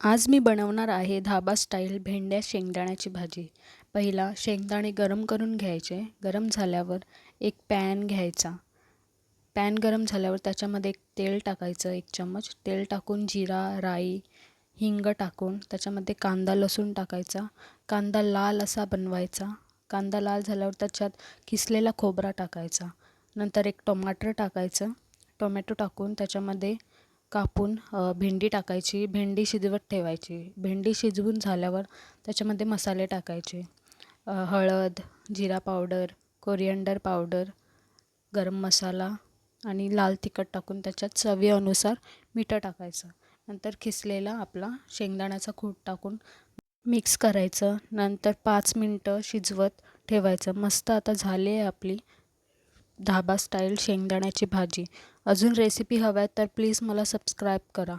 आज मी बनवणार आहे धाबा स्टाईल भेंड्या शेंगदाण्याची भाजी. पहिला शेंगदाणे गरम करून घ्यायचे. गरम झाल्यावर एक पॅन घ्यायचा. पॅन गरम झाल्यावर त्याच्यामध्ये एक तेल टाकायचं, 1 चम्मच. तेल टाकून जिरा, राई, हिंग टाकून त्याच्यामध्ये कांदा लसूण टाकायचा. कांदा लाल असा बनवायचा. कांदा लाल झाल्यावर त्याच्यात किसलेला खोबरा टाकायचा. नंतर एक टोमॅटो टाकायचं. टोमॅटो टाकून त्याच्यामध्ये कापून भेंडी टाकायची. भेंडी शिजवत ठेवायची. भेंडी शिजवून झाल्यावर त्याच्यामध्ये मसाले टाकायचे. हळद, जिरा पावडर, कोरिअँडर पावडर, गरम मसाला आणि लाल तिखट टाकून त्याच्यात चवीनुसार मीठ टाकायचं. नंतर किसलेला आपला शेंगदाण्याचा कूट टाकून मिक्स करायचं. नंतर 5 मिनटं शिजवत ठेवायचं. मस्त आता झाली आहे आपली धाबा स्टाईल शेंगदाण्याची भाजी. अजून रेसिपी हव्या तर प्लीज मला सबस्क्राईब करा.